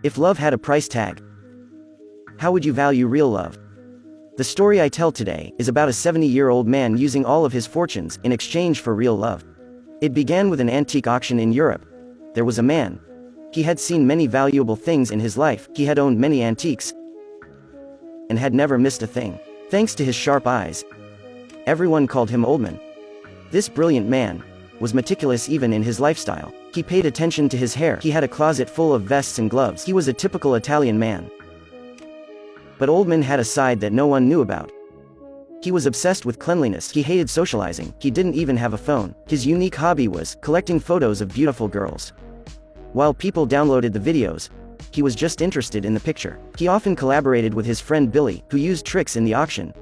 If love had a price tag, how would you value real love? The story I tell today is about a 70-year-old man using all of his fortunes in exchange for real love. It began with an antique auction in Europe. There was a man. He had seen many valuable things in his life, he had owned many antiques, and had never missed a thing. Thanks to his sharp eyes, everyone called him Oldman. This brilliant man was meticulous even in his lifestyle. He paid attention to his hair. He had a closet full of vests and gloves. He was a typical Italian man. But Oldman had a side that no one knew about. He was obsessed with cleanliness. He hated socializing. He didn't even have a phone. His unique hobby was collecting photos of beautiful girls. While people downloaded the videos, he was just interested in the picture. He often collaborated with his friend Billy, who used tricks in the auction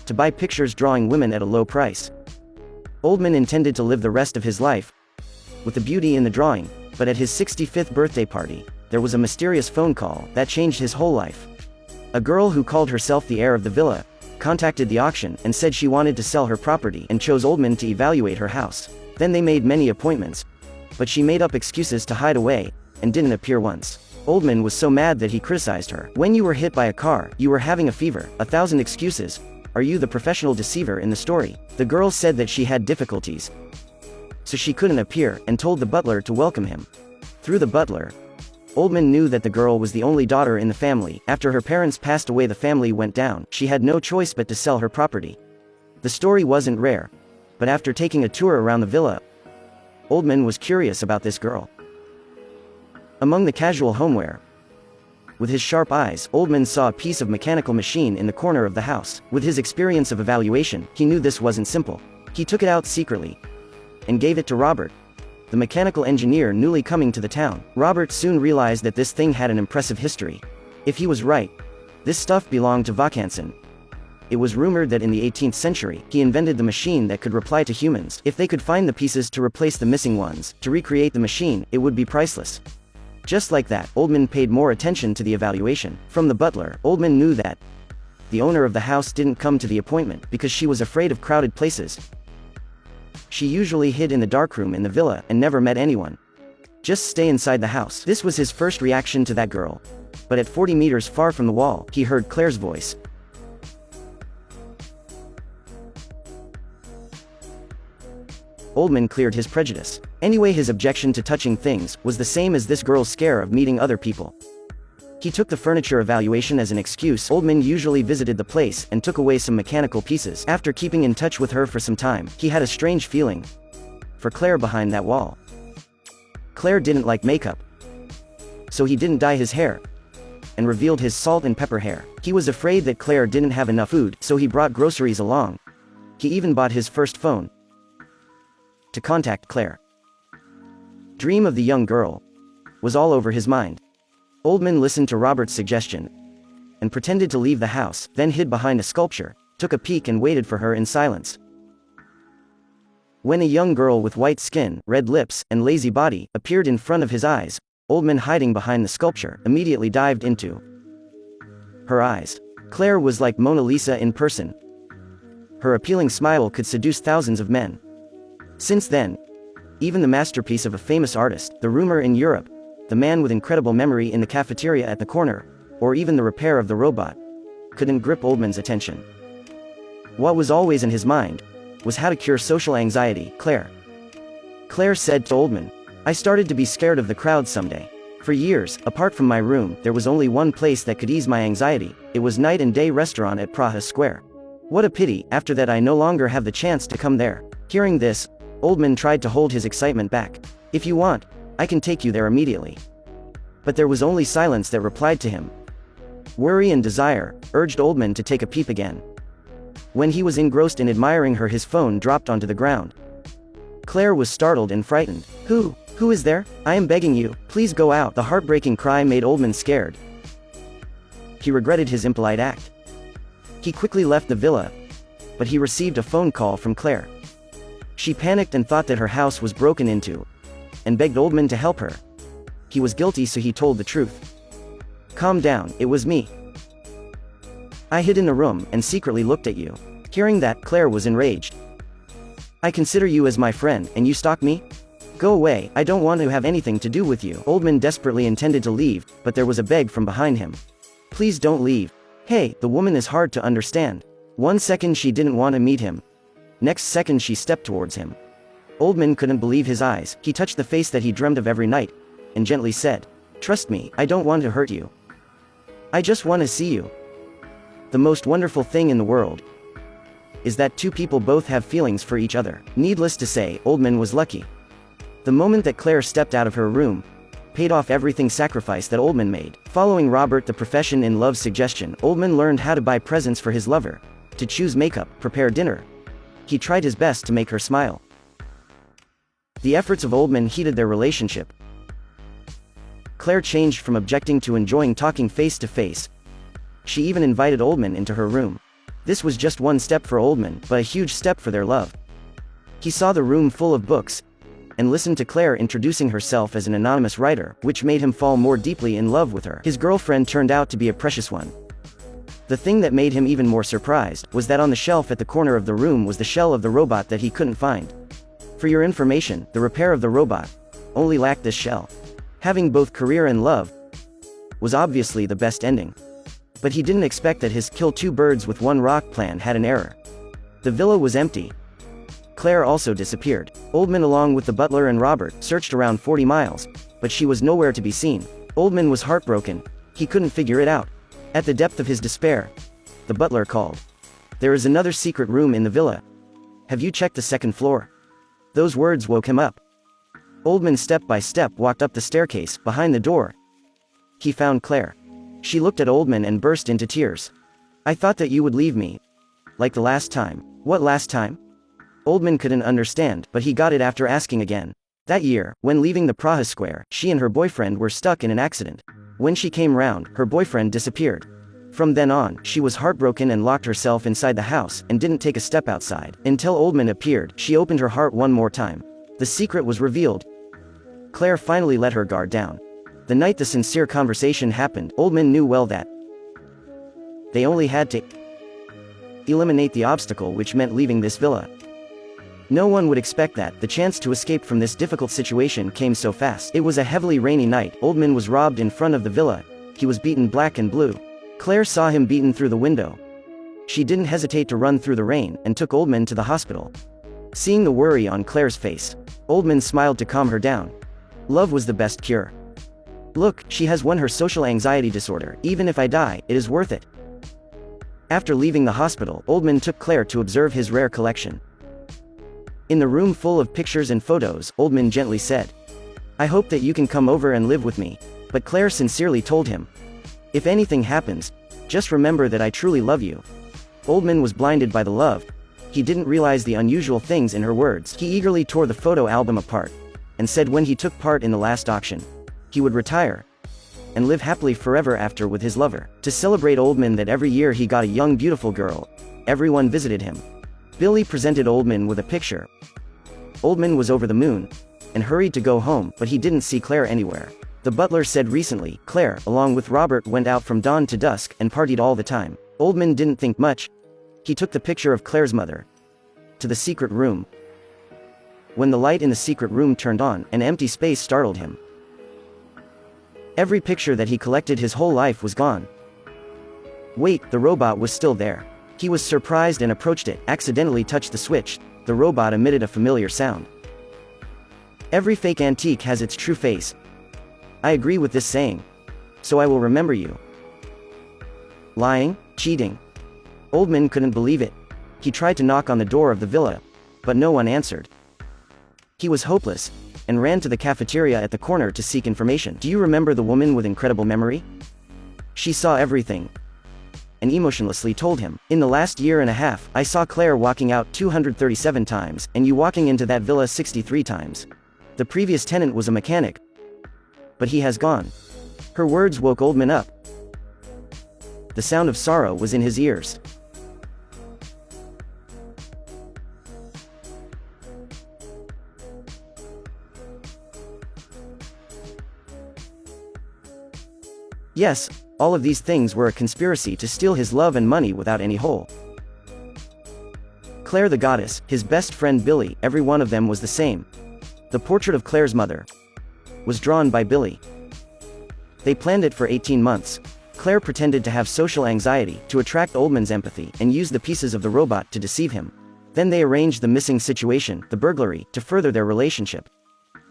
to buy pictures drawing women at a low price. Oldman intended to live the rest of his life with the beauty in the drawing, but at his 65th birthday party, there was a mysterious phone call that changed his whole life. A girl who called herself the heir of the villa contacted the auction and said she wanted to sell her property and chose Oldman to evaluate her house. Then they made many appointments, but she made up excuses to hide away and didn't appear once. Oldman was so mad that he criticized her. When you were hit by a car, you were having a fever, 1,000 excuses. Are you the professional deceiver in the story? The girl said that she had difficulties, so she couldn't appear, and told the butler to welcome him. Through the butler, Oldman knew that the girl was the only daughter in the family. After her parents passed away, the family went down. She had no choice but to sell her property. The story wasn't rare, but after taking a tour around the villa, Oldman was curious about this girl. Among the casual homeware, with his sharp eyes, Oldman saw a piece of mechanical machine in the corner of the house. With his experience of evaluation, he knew this wasn't simple. He took it out secretly and gave it to Robert, the mechanical engineer newly coming to the town. Robert soon realized that this thing had an impressive history. If he was right, this stuff belonged to Vaucanson. It was rumored that in the 18th century, he invented the machine that could reply to humans. If they could find the pieces to replace the missing ones, to recreate the machine, it would be priceless. Just like that, Oldman paid more attention to the evaluation. From the butler, Oldman knew that the owner of the house didn't come to the appointment because she was afraid of crowded places. She usually hid in the darkroom in the villa and never met anyone. Just stay inside the house. This was his first reaction to that girl. But at 40 meters far from the wall, he heard Claire's voice. Oldman cleared his prejudice. Anyway, his objection to touching things was the same as this girl's scare of meeting other people. He took the furniture evaluation as an excuse. Oldman usually visited the place and took away some mechanical pieces. After keeping in touch with her for some time, he had a strange feeling for Claire behind that wall. Claire didn't like makeup, so he didn't dye his hair and revealed his salt and pepper hair. He was afraid that Claire didn't have enough food, so he brought groceries along. He even bought his first phone to contact Claire. Dream of the young girl was all over his mind. Oldman listened to Robert's suggestion and pretended to leave the house, then hid behind a sculpture, took a peek and waited for her in silence. When a young girl with white skin, red lips, and lazy body appeared in front of his eyes, Oldman, hiding behind the sculpture, immediately dived into her eyes. Claire was like Mona Lisa in person. Her appealing smile could seduce thousands of men. Since then, even the masterpiece of a famous artist, the rumor in Europe, the man with incredible memory in the cafeteria at the corner, or even the repair of the robot, couldn't grip Oldman's attention. What was always in his mind was how to cure social anxiety. Claire said to Oldman, "I started to be scared of the crowd someday. For years, apart from my room, there was only one place that could ease my anxiety. It was night and day restaurant at Praha Square. What a pity, after that I no longer have the chance to come there." Hearing this, Oldman tried to hold his excitement back. "If you want, I can take you there immediately." But there was only silence that replied to him. Worry and desire urged Oldman to take a peep again. When he was engrossed in admiring her, his phone dropped onto the ground. Claire was startled and frightened. Who is there? I am begging you, please go out." The heartbreaking cry made Oldman scared. He regretted his impolite act. He quickly left the villa, but he received a phone call from Claire. She panicked and thought that her house was broken into, and begged Oldman to help her. He was guilty, so he told the truth. "Calm down, it was me. I hid in the room and secretly looked at you." Hearing that, Claire was enraged. "I consider you as my friend, and you stalk me? Go away, I don't want to have anything to do with you. Oldman desperately intended to leave, but there was a beg from behind him. Please don't leave. Hey, the woman is hard to understand. 1 second she didn't want to meet him. Next second she stepped towards him. Oldman couldn't believe his eyes. He touched the face that he dreamed of every night, and gently said, "Trust me, I don't want to hurt you. I just want to see you." The most wonderful thing in the world is that two people both have feelings for each other. Needless to say, Oldman was lucky. The moment that Claire stepped out of her room, paid off everything sacrifice that Oldman made. Following Robert the Profession in Love suggestion, Oldman learned how to buy presents for his lover, to choose makeup, prepare dinner. He tried his best to make her smile. The efforts of Oldman heated their relationship. Claire changed from objecting to enjoying talking face to face. She even invited Oldman into her room. This was just one step for Oldman, but a huge step for their love. He saw the room full of books, and listened to Claire introducing herself as an anonymous writer, which made him fall more deeply in love with her. His girlfriend turned out to be a precious one. The thing that made him even more surprised was that on the shelf at the corner of the room was the shell of the robot that he couldn't find. For your information, the repair of the robot only lacked this shell. Having both career and love was obviously the best ending. But he didn't expect that his kill two birds with one rock plan had an error. The villa was empty. Claire also disappeared. Oldman, along with the butler and Robert, searched around 40 miles, but she was nowhere to be seen. Oldman was heartbroken. He couldn't figure it out. At the depth of his despair, the butler called. "There is another secret room in the villa. Have you checked the second floor?" Those words woke him up. Oldman step by step walked up the staircase, behind the door. He found Claire. She looked at Oldman and burst into tears. "I thought that you would leave me. Like the last time." "What last time?" Oldman couldn't understand, but he got it after asking again. That year, when leaving the Praha Square, she and her boyfriend were stuck in an accident. When she came round, her boyfriend disappeared. From then on, she was heartbroken and locked herself inside the house, and didn't take a step outside. Until Oldman appeared, she opened her heart one more time. The secret was revealed. Claire finally let her guard down. The night the sincere conversation happened, Oldman knew well that they only had to eliminate the obstacle, which meant leaving this villa. No one would expect that the chance to escape from this difficult situation came so fast. It was a heavily rainy night. Oldman was robbed in front of the villa. He was beaten black and blue. Claire saw him beaten through the window. She didn't hesitate to run through the rain, and took Oldman to the hospital. Seeing the worry on Claire's face, Oldman smiled to calm her down. Love was the best cure. "Look, she has won her social anxiety disorder. Even if I die, it is worth it." After leaving the hospital, Oldman took Claire to observe his rare collection. In the room full of pictures and photos, Oldman gently said, "I hope that you can come over and live with me." But Claire sincerely told him, "If anything happens, just remember that I truly love you." Oldman was blinded by the love. He didn't realize the unusual things in her words. He eagerly tore the photo album apart, and said when he took part in the last auction, he would retire and live happily forever after with his lover. To celebrate Oldman that every year he got a young beautiful girl, everyone visited him. Billy presented Oldman with a picture. Oldman was over the moon, and hurried to go home, but he didn't see Claire anywhere. The butler said recently, Claire, along with Robert, went out from dawn to dusk, and partied all the time. Oldman didn't think much. He took the picture of Claire's mother to the secret room. When the light in the secret room turned on, an empty space startled him. Every picture that he collected his whole life was gone. Wait, the robot was still there. He was surprised and approached it, accidentally touched the switch. The robot emitted a familiar sound. Every fake antique has its true face. I agree with this saying. So I will remember you. Lying? Cheating? Oldman couldn't believe it. He tried to knock on the door of the villa, but no one answered. He was hopeless, and ran to the cafeteria at the corner to seek information. Do you remember the woman with incredible memory? She saw everything, and emotionlessly told him, "In the last year and a half, I saw Claire walking out 237 times, and you walking into that villa 63 times. The previous tenant was a mechanic, but he has gone." Her words woke Oldman up. The sound of sorrow was in his ears. Yes, all of these things were a conspiracy to steal his love and money without any hole. Claire the goddess, his best friend Billy, every one of them was the same. The portrait of Claire's mother was drawn by Billy. They planned it for 18 months. Claire pretended to have social anxiety to attract Oldman's empathy and used the pieces of the robot to deceive him. Then they arranged the missing situation, the burglary, to further their relationship.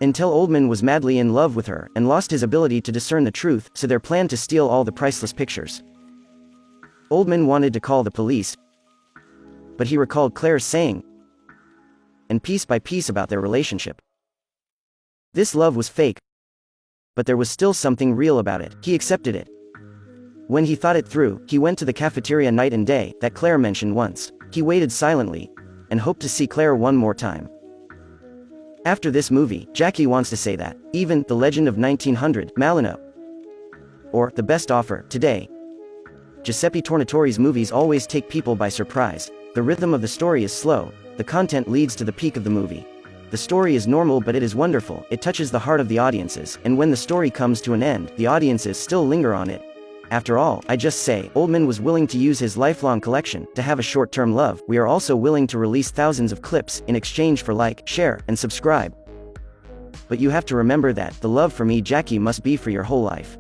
Until Oldman was madly in love with her and lost his ability to discern the truth, so their plan to steal all the priceless pictures. Oldman wanted to call the police, but he recalled Claire's saying, and piece by piece about their relationship. This love was fake, but there was still something real about it. He accepted it. When he thought it through, he went to the cafeteria night and day that Claire mentioned once. He waited silently and hoped to see Claire one more time. After this movie, Jackie wants to say that, even The Legend of 1900, Malino, or The Best Offer, today, Giuseppe Tornatore's movies always take people by surprise. The rhythm of the story is slow, the content leads to the peak of the movie. The story is normal, but it is wonderful, it touches the heart of the audiences, and when the story comes to an end, the audiences still linger on it. After all, I just say, Oldman was willing to use his lifelong collection to have a short-term love. We are also willing to release thousands of clips in exchange for like, share, and subscribe. But you have to remember that the love for me, Jackie, must be for your whole life.